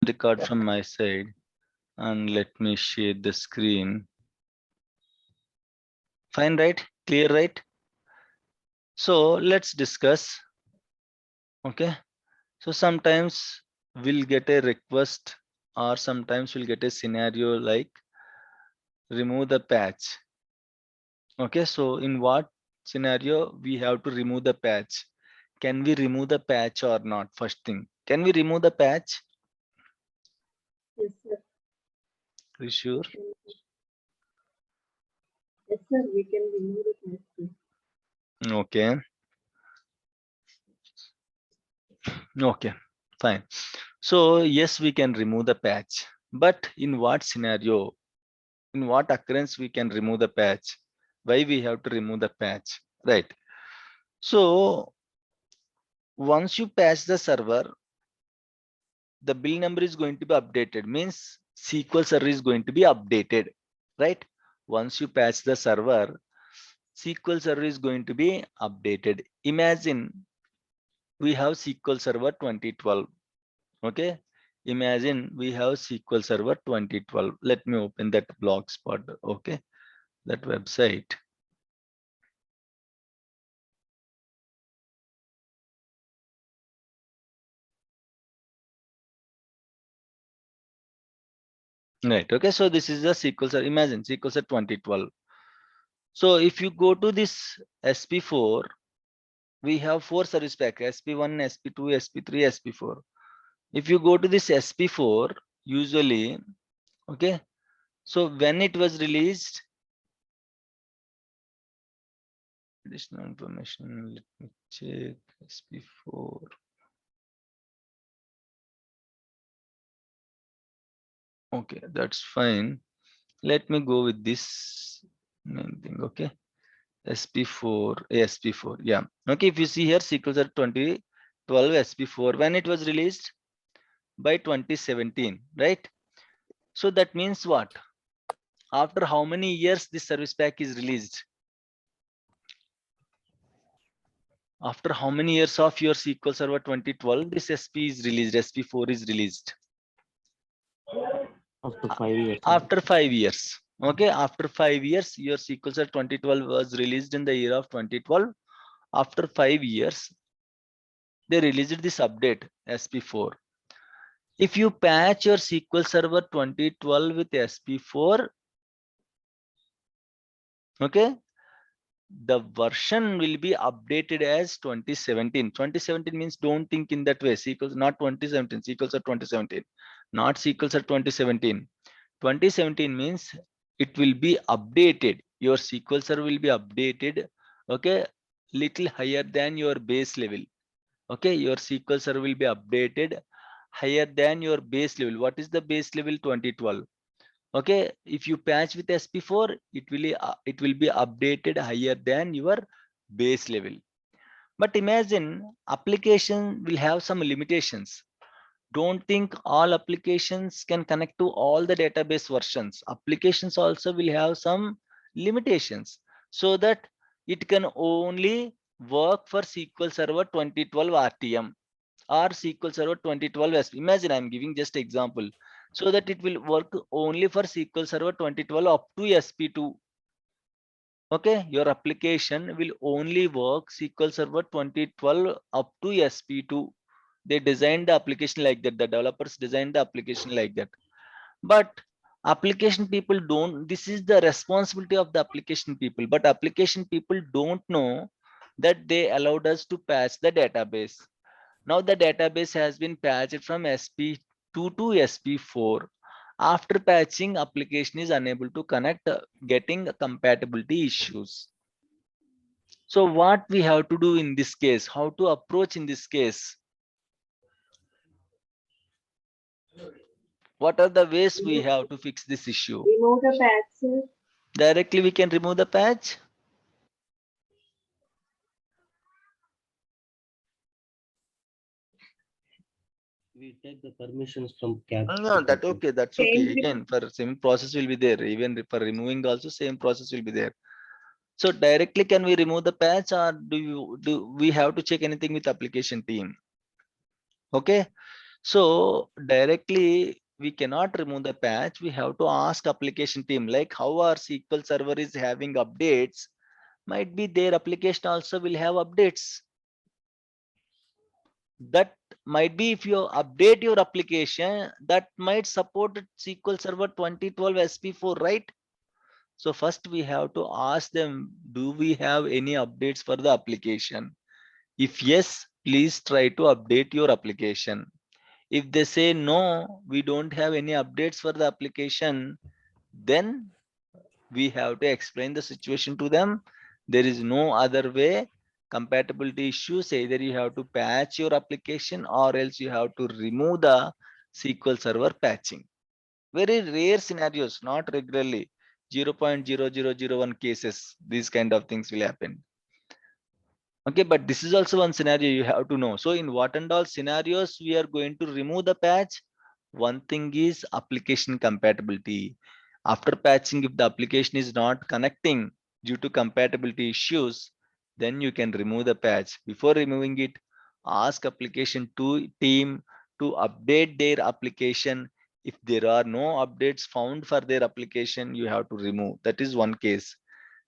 record from my side and let me share the screen. Fine, right? Clear, right? So let's discuss. Okay. So sometimes we'll get a request, or sometimes we'll get a scenario like remove the patch. Okay. So in what scenario we have to remove the patch? Can we remove the patch or not? First thing, can we remove the patch? Yes, sir. Are you sure? Yes, sir. We can remove the patch. Okay. Okay. Fine. So yes, we can remove the patch, but in what scenario? In what occurrence we can remove the patch? Why we have to remove the patch? Right. So once you patch the server, the bill number is going to be updated. Means SQL server is going to be updated. Right. Once you patch the server, SQL server is going to be updated. Imagine we have SQL server 2012. Okay. Imagine we have SQL server 2012. Let me open that blogspot. Okay. That website. Right. Okay. So this is the SQL server. Imagine SQL server 2012. So if you go to this SP4, we have 4 service pack: SP1, SP2, SP3, SP4. If you go to this SP4, usually, okay. So when it was released, additional information. Let me check SP4. Okay, that's fine. Let me go with this main thing. Okay. SP4, SP4, yeah. Okay, if you see here, SQL Server 2012 SP4, when it was released by 2017, right? So that means what? After how many years this service pack is released? After how many years of your SQL Server 2012, this SP is released, SP4 is released? After 5 years. After 5 years. Okay, after 5 years, your SQL Server 2012 was released in the year of 2012. After 5 years, they released this update SP4. If you patch your SQL Server 2012 with SP4, okay, the version will be updated as 2017. 2017 means don't think in that way. SQL not 2017. SQL Server 2017, not SQL Server 2017. 2017 means it will be updated. Your SQL Server will be updated. Okay, little higher than your base level. Okay, your SQL Server will be updated higher than your base level. What is the base level? 2012. Okay, if you patch with SP4, it will be updated higher than your base level. But imagine application will have some limitations. Don't think all applications can connect to all the database versions. Applications also will have some limitations, so that it can only work for SQL Server 2012 RTM or SQL Server 2012 SP. Imagine I'm giving just example, so that it will work only for SQL Server 2012 up to SP2. Okay, your application will only work SQL Server 2012 up to SP2. They designed the application like that. The developers designed the application like that. But application people don't. This is the responsibility of the application people. But application people don't know that they allowed us to patch the database. Now the database has been patched from SP2 to SP4. After patching, application is unable to connect, getting compatibility issues. So what we have to do in this case? How to approach in this case? What are the ways we have to fix this issue? Remove the patch, sir. Directly we can remove the patch. We take the permissions from CAP. No, that okay. That's okay. Change Again, for same process will be there. Even for removing also same process will be there. So directly can we remove the patch, or do we have to check anything with application team? Okay. So directly we cannot remove the patch. We have to ask application team, like how our SQL server is having updates. Might be their application also will have updates. That might be if you update your application, that might support SQL Server 2012 SP4, right? So first we have to ask them, do we have any updates for the application? If yes, please try to update your application. If they say no, we don't have any updates for the application, then we have to explain the situation to them. There is no other way. Compatibility issues, either you have to patch your application or else you have to remove the SQL Server patching. Very rare scenarios, not regularly. 0.0001 cases, these kind of things will happen. Okay, but this is also one scenario you have to know. So in what and all scenarios we are going to remove the patch? One thing is application compatibility. After patching, if the application is not connecting due to compatibility issues, then you can remove the patch. Before removing it, ask application team to update their application. If there are no updates found for their application, you have to remove. That is one case.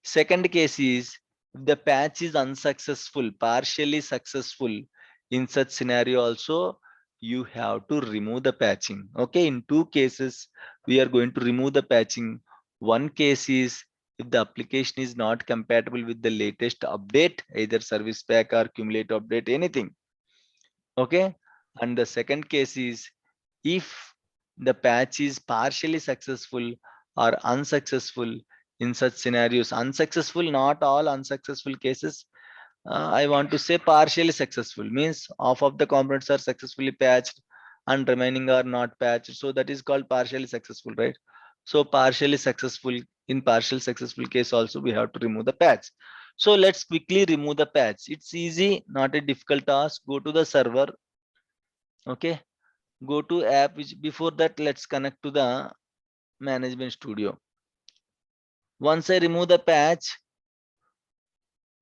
Second case is if the patch is unsuccessful, partially successful. In such scenario also, you have to remove the patching. Okay, in two cases, we are going to remove the patching. One case is if the application is not compatible with the latest update, either service pack or cumulative update, anything. Okay, and the second case is if the patch is partially successful or unsuccessful. In such scenarios, unsuccessful, not all unsuccessful cases, I want to say partially successful means half of the components are successfully patched and remaining are not patched, so that is called partially successful, right? So partially successful, in partial successful case also we have to remove the patch. So let's quickly remove the patch. It's easy, not a difficult task. Go to the server. Okay, go to app, which before that let's connect to the management studio. Once I remove the patch,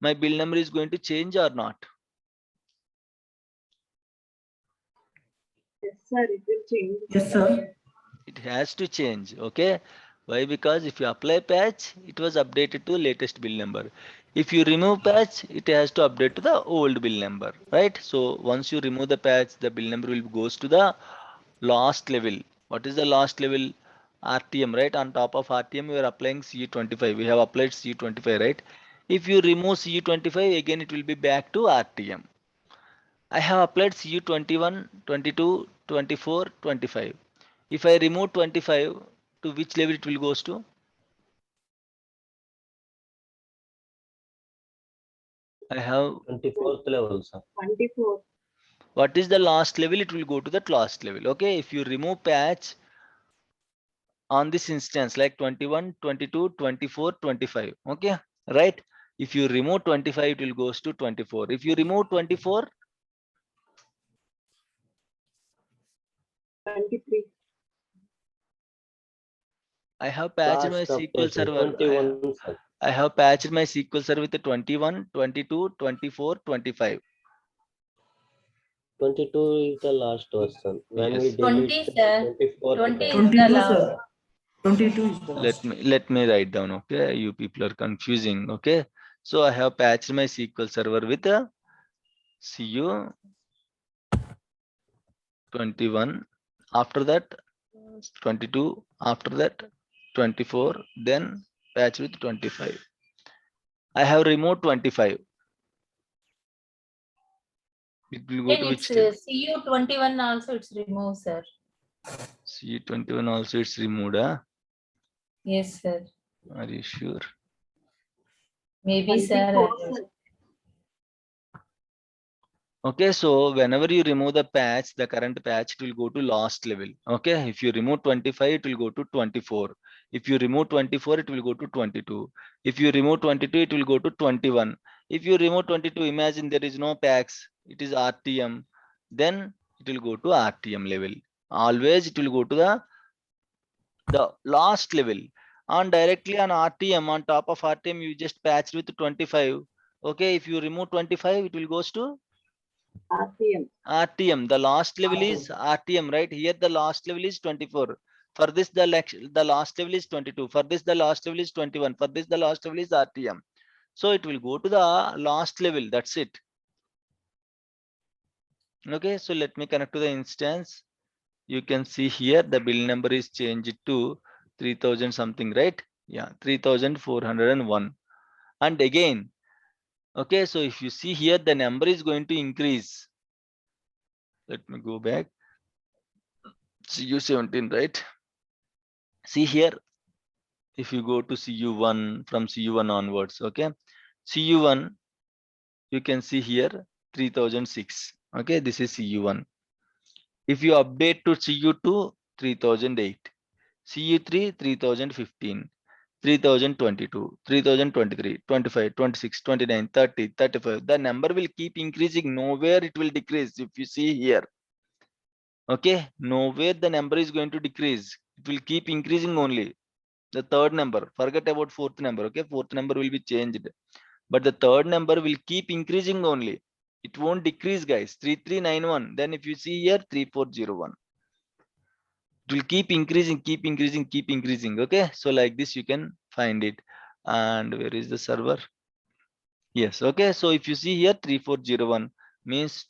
my build number is going to change or not? Yes, sir, it will change. Yes, sir. It has to change. Okay, why? Because if you apply patch, it was updated to latest build number. If you remove patch, it has to update to the old build number, right? So once you remove the patch, the build number will goes to the last level. What is the last level? RTM, right? On top of RTM, we are applying CE25. We have applied CE25, right? If you remove CE25, again it will be back to RTM. I have applied CU21, 22, 24, 25. If I remove 25, to which level it will goes to? I have, 24th level, sir. 24. what is the last level? It will go to that last level. Okay, if you remove patch on this instance like 21, 22, 24, 25. Okay, right? If you remove 25, it will goes to 24. If you remove 24, 23. I have patched my Last SQL update, server. 21, sir. I have patched my SQL server with the 21, 22, 24, 25. 22 is the last version. When we Yes. 20, delete sir. 24, 20 is the 22, last. sir. 22 is the last. Let me write down. Okay, you people are confusing. Okay, so I have patched my SQL server with a CU 21. After that 22. After that 24. Then patch with 25. I have removed 25. It will go Then to which it's table? CU21 also it's removed, sir. CU21 also it's removed. Huh? Yes, sir. Are you sure? Maybe, sir. 24, sir. Okay, so whenever you remove the patch, the current patch, it will go to last level. Okay, if you remove 25, it will go to 24. If you remove 24, it will go to 22. If you remove 22, it will go to 21. If you remove 22, imagine there is no packs, it is RTM, then it will go to RTM level. Always it will go to the last level. And directly on RTM, on top of RTM, you just patched with 25. Okay, if you remove 25, it will goes to RTM. RTM, the last level is RTM, right? Here the last level is 24. For this, the last level is 22. For this, the last level is 21. For this, the last level is RTM. So it will go to the last level. That's it. Okay, so let me connect to the instance. You can see here the bill number is changed to 3000 something, right? Yeah, 3401. And again, okay, so if you see here, the number is going to increase. Let me go back. CU17, right? See here, if you go to CU1, from CU1 onwards, okay, CU1, you can see here 3006. Okay, this is CU1. If you update to CU2, 3008, CU3, 3015, 3022, 3023, 25, 26, 29, 30, 35. The number will keep increasing. Nowhere it will decrease. If you see here, okay, nowhere the number is going to decrease. It will keep increasing only. The third number, forget about fourth number. Okay, fourth number will be changed, but the third number will keep increasing only. It won't decrease, guys. 3391. Then if you see here, 3401. It will keep increasing, keep increasing, keep increasing. Okay, so like this you can find it. And where is the server? Yes. Okay, so if you see here, 3401 means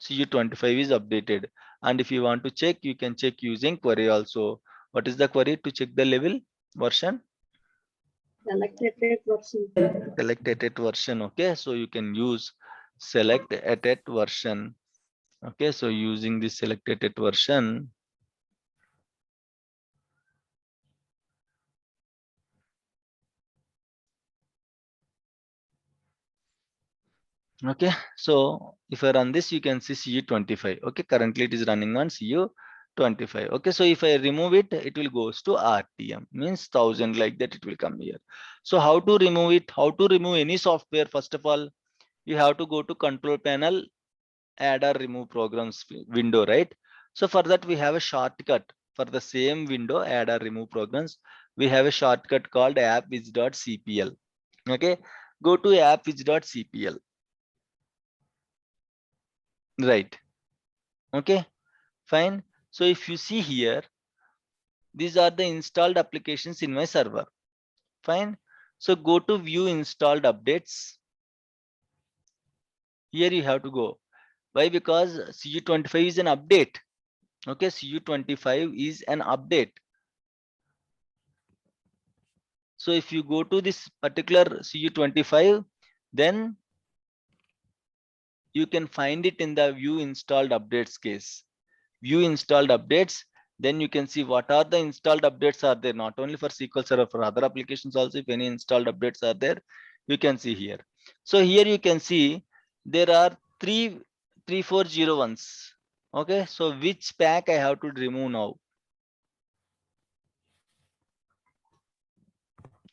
CU25 is updated. And if you want to check, you can check using query also. What is the query to check the level version? Selected version. Selected version. Okay, so you can use select at version. Okay, so using this selected version, okay, so if I run this, you can see CU25. Okay, currently it is running on CU25. Okay, so if I remove it, it will goes to RTM, means 1000, like that it will come here. So how to remove it? How to remove any software? First of all, you have to go to control panel, add or remove programs window, right? So for that we have a shortcut. For the same window, add or remove programs, we have a shortcut called appwidget.cpl. Okay, go to appwidget.cpl, right? Okay, fine. So if you see here, these are the installed applications in my server. Fine. So go to view installed updates. Here you have to go. Why? Because CU25 is an update. Okay, CU25 is an update. So if you go to this particular CU25, then you can find it in the view installed updates case. View installed updates, then you can see what are the installed updates are there, not only for SQL Server, for other applications also. If any installed updates are there, you can see here. So here you can see there are 3401s. Okay, so which pack I have to remove now?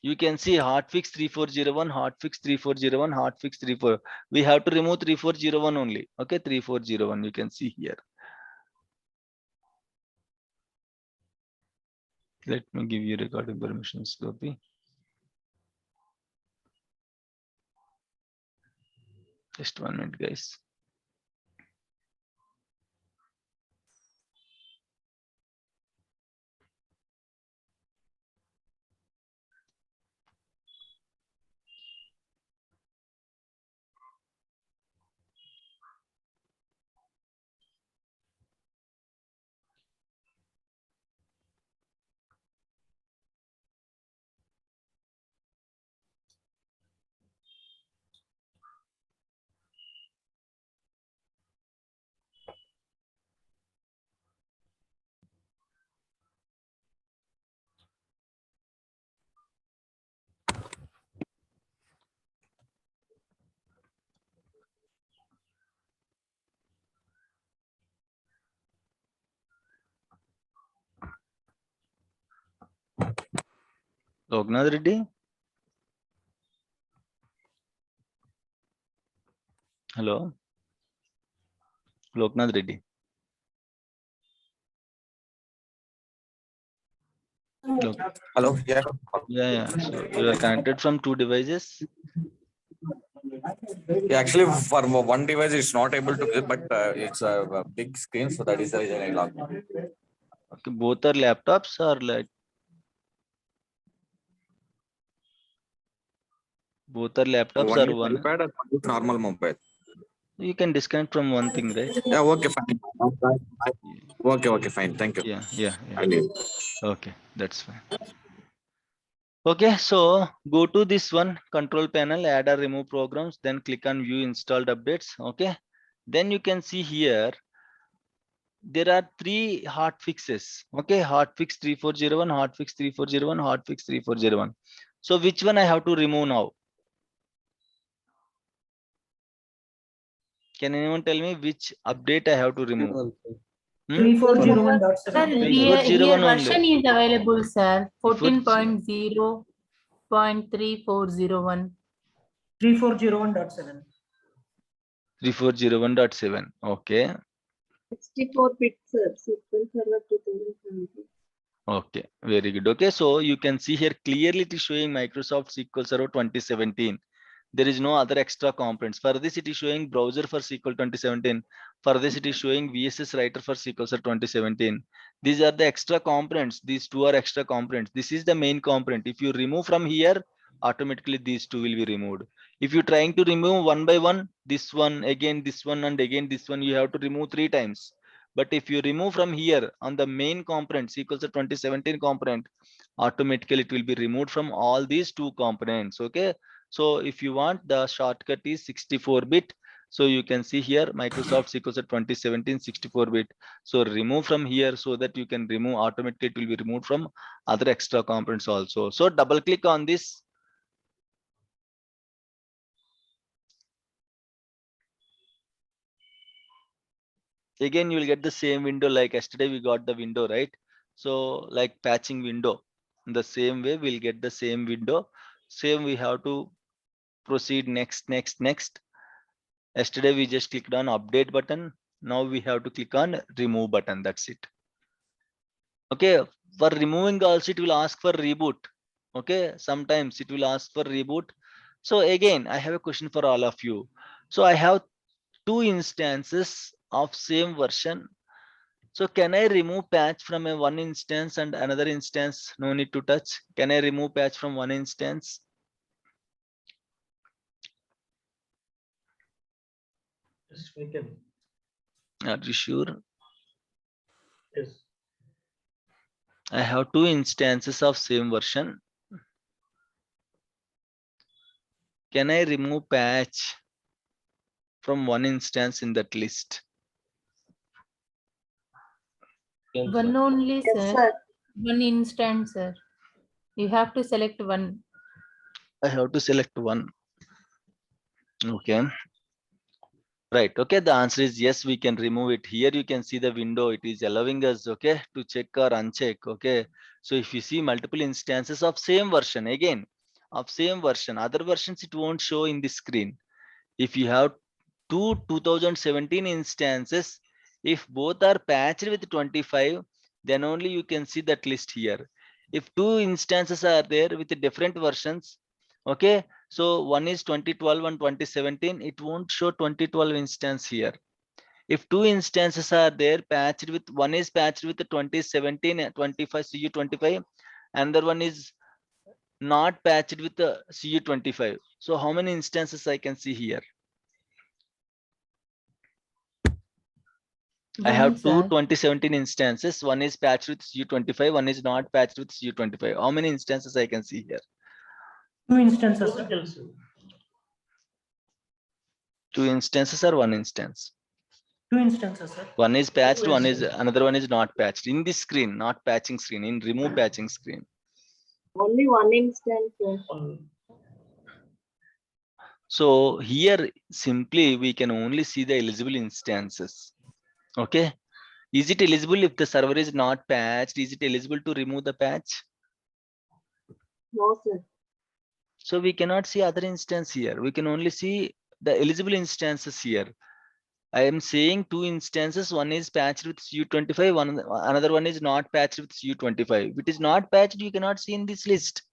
You can see hotfix 3401, hotfix 3401, hotfix 34. We have to remove 3401 only. Okay, 3401 you can see here. Let me give you recording permissions copy. Just 1 minute, guys. Loknath Reddy. Hello. Loknath Reddy. Hello. Yeah. Yeah. So you are connected from two devices. Yeah, actually, for one device, it's not able to get, but it's a big screen, so that is the reason I logged in. Okay, both are laptops or like both are laptops One or is one? iPad and one is normal mobile. You can disconnect from one thing, right? Yeah, okay, fine. Okay, fine. Thank you. Yeah. I leave. Okay, that's fine. Okay, so go to this one control panel, add or remove programs, then click on view installed updates. Okay, then you can see here there are 3 hot fixes. Okay, hotfix 3401, hotfix 3401, hotfix 3401. So which one I have to remove now? Can anyone tell me which update I have to remove? 3401.7. Sir, here 3401 version only. is available, sir. 34 14.0.3401. 3401.7. 3401.7. Okay. 64-bit, sir. SQL Server 2017. Okay, very good. Okay, so you can see here clearly it is showing Microsoft SQL Server 2017. There is no other extra components. For this, it is showing browser for SQL 2017. For this, it is showing VSS Writer for SQL Server 2017. These are the extra components. These 2 are extra components. This is the main component. If you remove from here, automatically these 2 will be removed. If you're trying to remove one by one, this one, again this one, and again this one, you have to remove 3 times. But if you remove from here on the main component, SQL Server 2017 component, automatically it will be removed from all these 2 components. Okay. So if you want, the shortcut is 64-bit. So you can see here Microsoft SQL Server 2017 64-bit. So remove from here so that you can remove automatically, it will be removed from other extra components also. So double click on this. Again, you will get the same window like yesterday we got the window, right? So like patching window, in the same way we'll get the same window. Same, we have to proceed next. Yesterday we just clicked on update button. Now we have to click on remove button. That's it. Okay, for removing also it will ask for reboot. Okay, sometimes it will ask for reboot. So again, I have a question for all of you. So I have 2 instances of same version. So can I remove patch from a one instance and another instance no need to touch? Can I remove patch from one instance? Yes, we can. Are you sure? Yes. I have 2 instances of same version. Can I remove patch from one instance in that list? Yes, One sir. only, Yes, sir. sir. One instant, sir. You have to select one. I have to select one. Okay. Right. Okay. The answer is yes, we can remove it. Here you can see the window. It is allowing us, okay, to check or uncheck. Okay. So if you see multiple instances of same version, again, of same version, other versions, it won't show in the screen. If you have 2 2017 instances, if both are patched with 25, then only you can see that list here. If 2 instances are there with different versions, okay, so one is 2012 and 2017, it won't show 2012 instance here. If 2 instances are there patched with, one is patched with the 2017 and 25 CU25, another one is not patched with the CU25. So how many instances I can see here? I have 2 sir. 2017 instances. One is patched with CU25, one is not patched with CU25. How many instances I can see here? 2 instances, sir. 2 instances or 1 instance? 2 instances, sir. One is patched, one is, another one is not patched. In this screen, not patching screen, in remove patching screen. Only one instance, sir. So here simply we can only see the eligible instances. Okay. Is it eligible if the server is not patched? Is it eligible to remove the patch? No, sir. So we cannot see other instance here. We can only see the eligible instances here. I am saying 2 instances. One is patched with CU25, another one is not patched with CU25. If it is not patched, you cannot see in this list.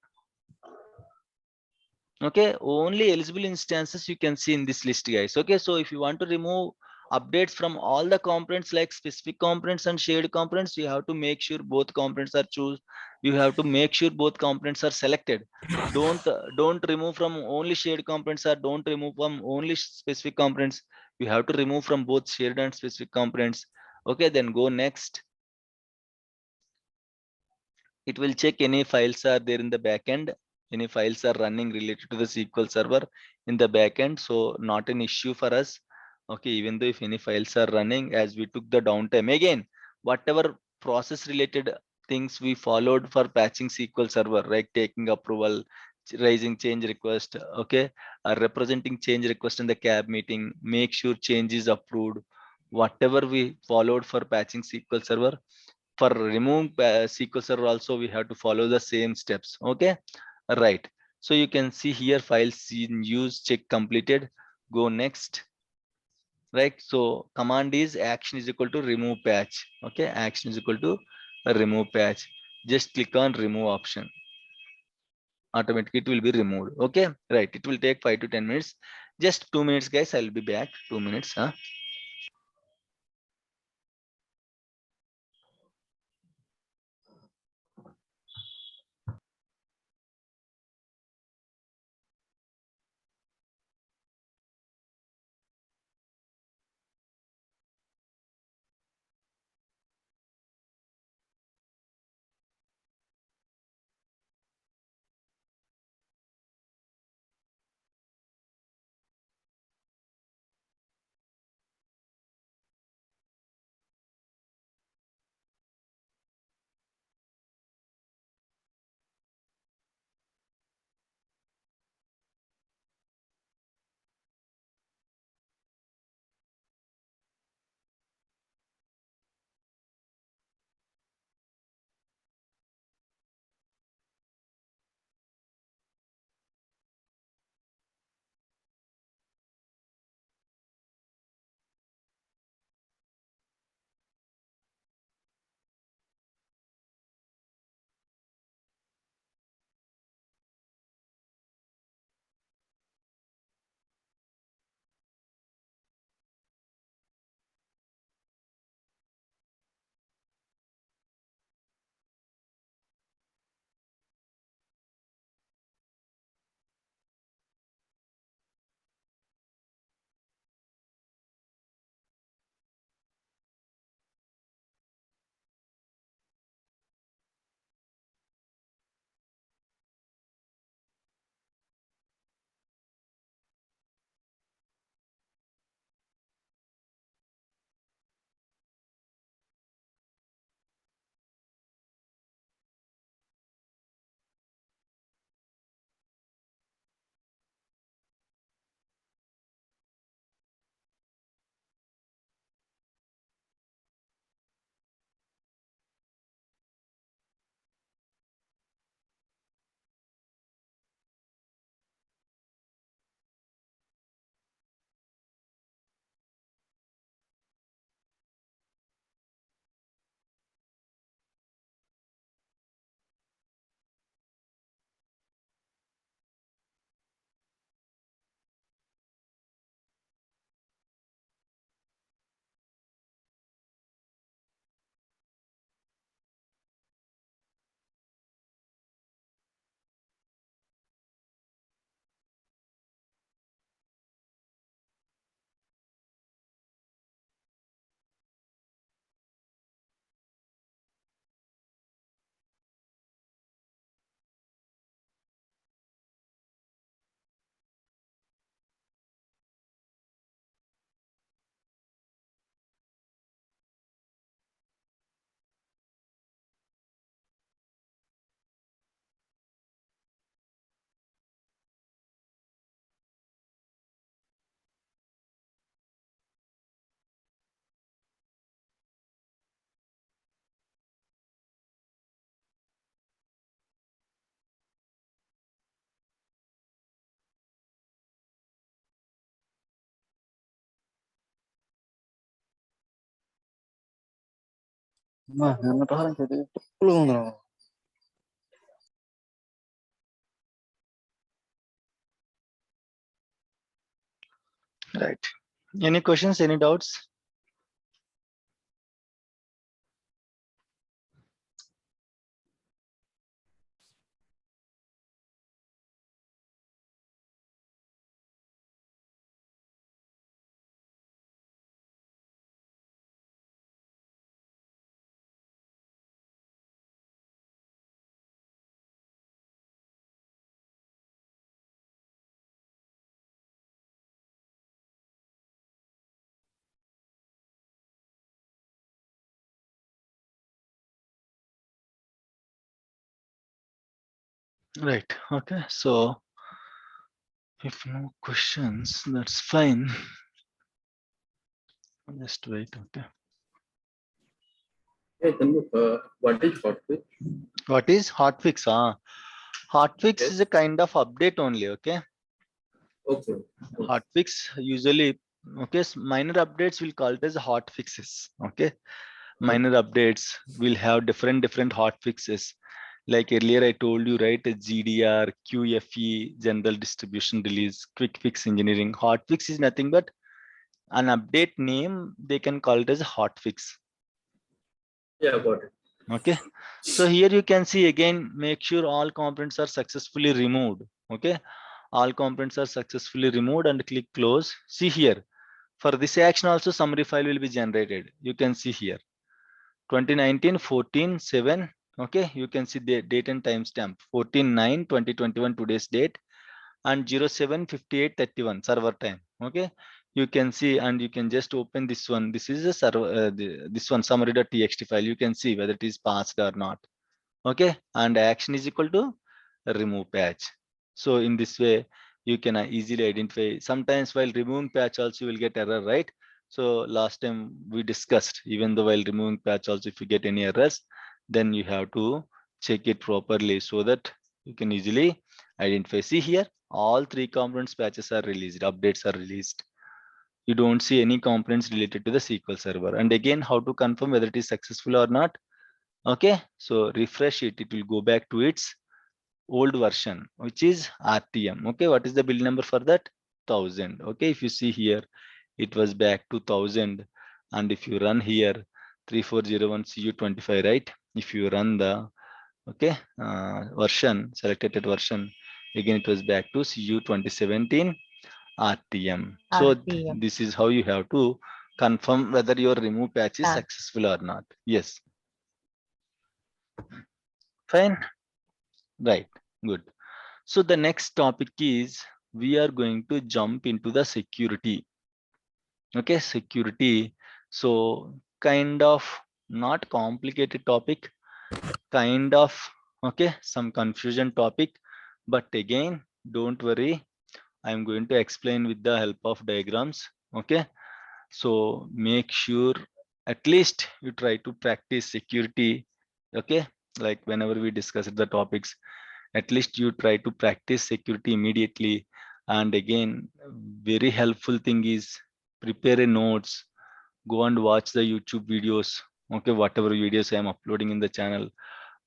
Okay, only eligible instances you can see in this list, guys. Okay, so if you want to remove updates from all the components like specific components and shared components, you have to make sure both components are choose. You have to make sure both components are selected. Don't remove from only shared components, or don't remove from only specific components. You have to remove from both shared and specific components. Okay, then go next. It will check any files are there in the backend, any files are running related to the SQL server in the backend. So not an issue for us. Okay, even though if any files are running, as we took the downtime again, whatever process related things we followed for patching SQL server, like taking approval, raising change request, okay, representing change request in the cab meeting, make sure change is approved. Whatever we followed for patching SQL server, for removing SQL server also we have to follow the same steps. Okay, right. So you can see here files in use check completed. Go next. Right. So command is action is equal to remove patch. Okay, action is equal to remove patch. Just click on remove option. Automatically it will be removed. Okay, right. It will take 5 to 10 minutes. Just 2 minutes, guys. I'll be back. 2 minutes. Huh? Mah, nggak tahu orang jadi belum dong. Right. Any questions, any doubts? Right. Okay. So if no questions, that's fine. Just wait. Okay. Hey, Tanmay, what is hotfix? What is hotfix? Hotfix Yes. is a kind of update only. Okay. Okay. Hotfix usually, okay, minor updates will call it as hot fixes. Okay. Minor updates will have different hot fixes. Like earlier I told you, right? GDR, QFE, general distribution release, quick fix engineering. Hot fix is nothing but an update name. They can call it as a hot fix. Yeah, got it. Okay. So here you can see again, make sure all components are successfully removed. Okay. All components are successfully removed and click close. See here. For this action also summary file will be generated. You can see here 2019 14/7. Okay, you can see the date and timestamp 14/9/2021 today's date and 07/58/31 server time. Okay, you can see and you can just open this one. This is a server, this one summary.txt file. You can see whether it is passed or not. Okay, and action is equal to remove patch. So in this way you can easily identify. Sometimes while removing patch also you will get error, right? So last time we discussed, even though while removing patch also if you get any errors, then you have to check it properly so that you can easily identify. See here, all three components patches are released, updates are released. You don't see any components related to the SQL Server. And again, how to confirm whether it is successful or not? Okay, so refresh it, it will go back to its old version, which is RTM. Okay, what is the build number for that? 1000. Okay, if you see here, it was back to 1000. And if you run here 3401 CU25, right? If you run the version, selected version, again it was back to CU 2017 RTM. So RTM. this is how you have to confirm whether your remove patch is Yeah. successful or not. Yes. Fine. Right. Good. So the next topic is we are going to jump into the security. Okay, security. So kind of not complicated topic, kind of okay, some confusion topic, but again, don't worry. I'm going to explain with the help of diagrams. Okay, so make sure at least you try to practice security. Okay, like whenever we discuss the topics, at least you try to practice security immediately. And again, very helpful thing is prepare a notes, go and watch the YouTube videos. Okay, whatever videos I am uploading in the channel,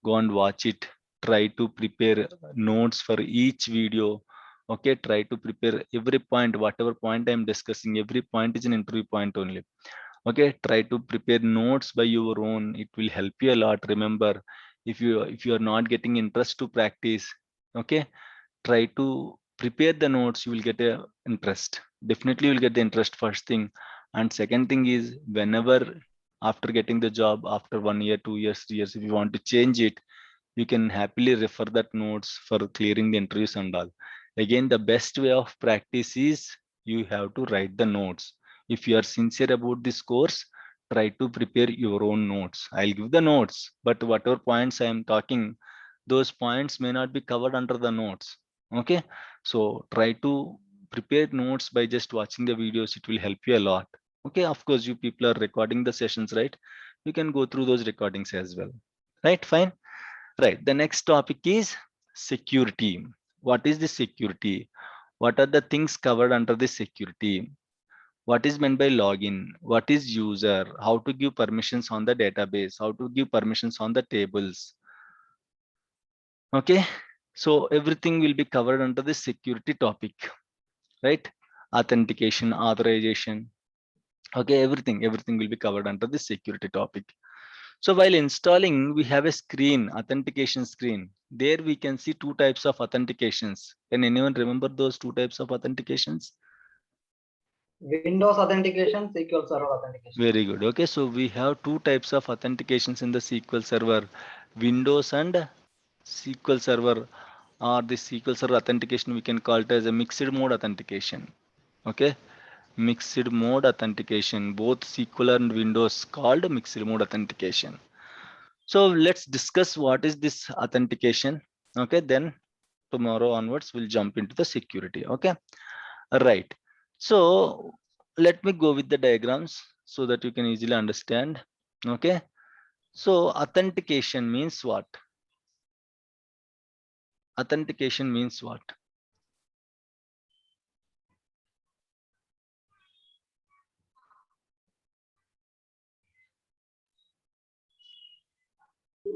go and watch it. Try to prepare notes for each video. Okay, try to prepare every point, whatever point I am discussing, every point is an interview point only. Okay, try to prepare notes by your own. It will help you a lot. Remember, if you are not getting interest to practice, okay, try to prepare the notes. You will get a interest. Definitely you will get the interest, first thing. And second thing is, whenever after getting the job after 1 year, 2 years, 3 years, if you want to change it, you can happily refer that notes for clearing the interviews and all. Again, the best way of practice is you have to write the notes. If you are sincere about this course, try to prepare your own notes. I'll give the notes, but whatever points I am talking, those points may not be covered under the notes. Okay, so try to prepare notes by just watching the videos. It will help you a lot. Okay, of course, you people are recording the sessions, right? You can go through those recordings as well. Right, fine. Right, the next topic is security. What is the security? What are the things covered under the security? What is meant by login? What is user? How to give permissions on the database? How to give permissions on the tables? Okay, so everything will be covered under the security topic, right? authentication, authorization. Okay, everything will be covered under the security topic. So while installing, we have a screen, authentication screen. There we can see two types of authentications. Can anyone remember those two types of authentications? Windows authentication, SQL Server authentication. Very good. Okay, so we have two types of authentications in the SQL Server, Windows and SQL Server, or the SQL Server authentication we can call it as a mixed mode authentication. Okay, mixed mode authentication, both SQL and Windows called mixed mode authentication. So let's discuss what is this authentication. Okay, then tomorrow onwards we'll jump into the security. Okay, right. So let me go with the diagrams so that you can easily understand. Okay, so authentication means what? Authentication means what?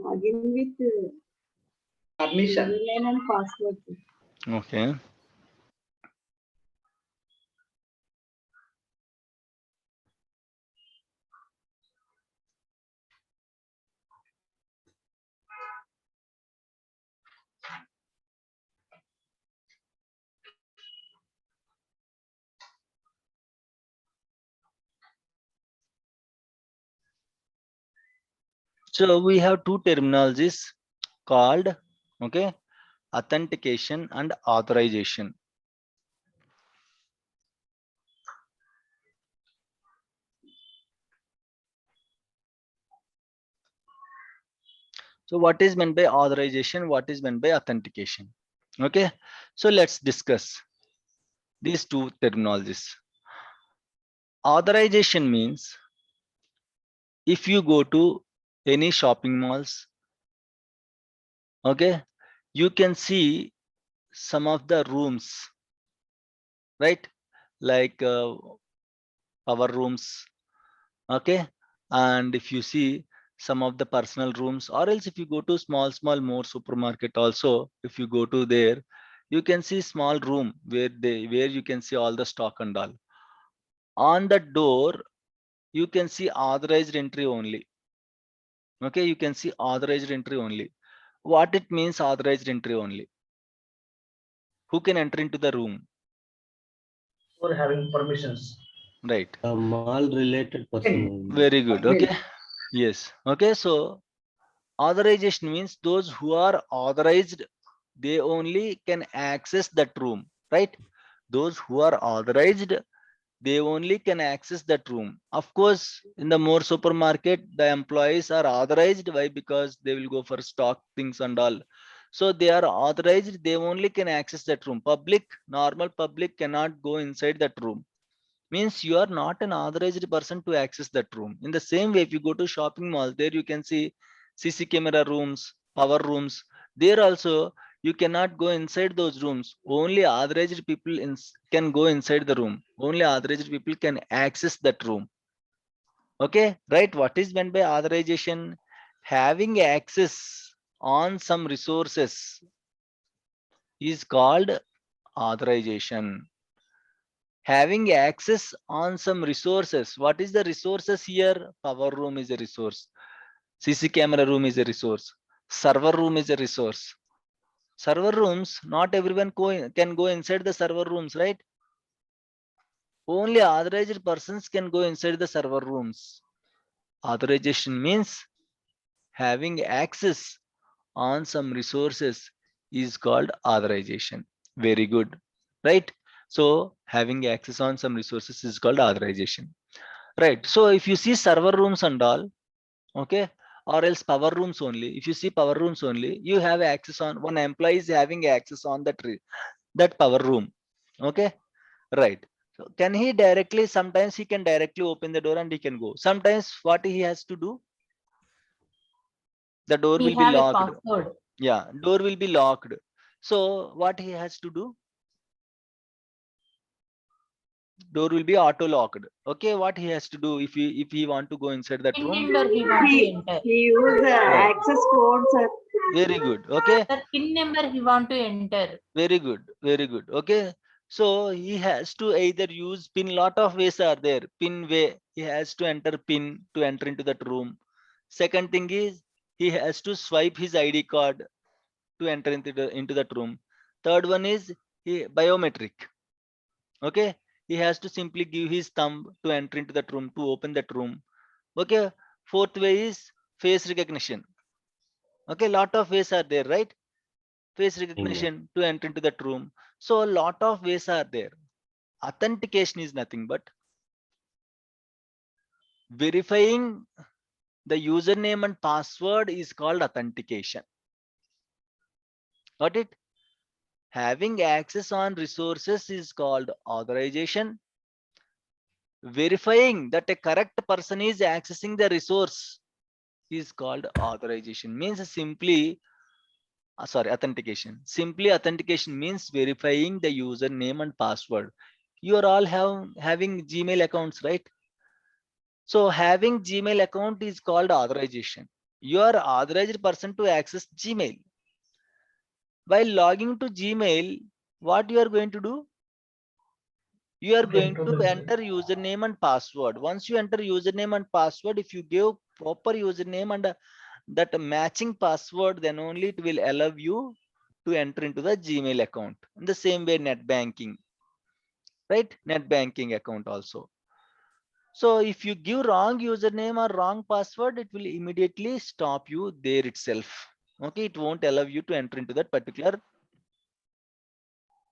Login with Permission. username and password. Okay. So we have two terminologies called, okay, authentication and authorization. So what is meant by authorization? What is meant by authentication? Okay, so let's discuss these two terminologies. Authorization means if you go to any shopping malls, okay, you can see some of the rooms, right? Like our rooms, okay. And if you see some of the personal rooms, or else if you go to small more supermarket also, if you go to there, you can see small room where you can see all the stock and all. On the door, you can see authorized entry only. Okay, you can see authorized entry only. What it means authorized entry only? Who can enter into the room? For having permissions. Right. A mall related person. Very good. Okay. Yes. Okay. So authorization means those who are authorized, they only can access that room, right? Those who are authorized, they only can access that room. Of course, in the more supermarket, the employees are authorized. Why? Because they will go for stock things and all. So they are authorized, they only can access that room. Public, normal public cannot go inside that room. Means you are not an authorized person to access that room. In the same way, if you go to shopping mall, there you can see CC camera rooms, power rooms. There also you cannot go inside those rooms. Only authorized people can go inside the room. Only authorized people can access that room. Okay, right? What is meant by authorization? Having access on some resources is called authorization. Having access on some resources. What is the resources here? Power room is a resource. CC camera room is a resource. Server room is a resource. Server rooms, not everyone can go inside the server rooms, right? Only authorized persons can go inside the server rooms. Authorization means having access on some resources is called authorization. Very good, right? So having access on some resources is called authorization, right? So if you see server rooms and all, okay, or else power rooms only, if you see power rooms only, you have access on, one employee is having access on that power room. Okay, right? So can he directly, sometimes he can directly open the door and he can go. Sometimes what he has to do, the door We will be have a locked. password. Yeah, door will be locked. So what he has to do, door will be auto locked. Okay, what he has to do, if he want to go inside that PIN room? number he want to enter. He use Right. access code, sir. Very good. Okay, The PIN number he want to enter. very good, very good. Okay, So he has to either use pin. Lot of ways are there. Pin way, he has to enter pin to enter into that room. Second thing is he has to swipe his ID card to enter into that room. Third one is biometric. Okay, he has to simply give his thumb to enter into that room, to open that room. Okay, fourth way is face recognition. Okay, lot of ways are there, right? Face recognition to enter into that room. So a lot of ways are there. Authentication is nothing but verifying the username and password is called authentication. Got it? Having access on resources is called authorization. Verifying that a correct person is accessing the resource is called authorization. Means simply, authentication. Simply authentication means verifying the username and password. You are all having Gmail accounts, right? So having Gmail account is called authorization. You are authorized person to access Gmail. While logging to Gmail, what you are going to do? You are going to enter username and password. Once you enter username and password, if you give proper username and that matching password, then only it will allow you to enter into the Gmail account. In the same way, net banking, right? Net banking account also. So if you give wrong username or wrong password, it will immediately stop you there itself. Okay, it won't allow you to enter into that particular.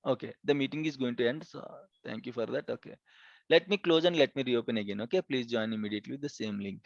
Okay, the meeting is going to end. So thank you for that. Okay, let me close and let me reopen again. Okay, please join immediately with the same link.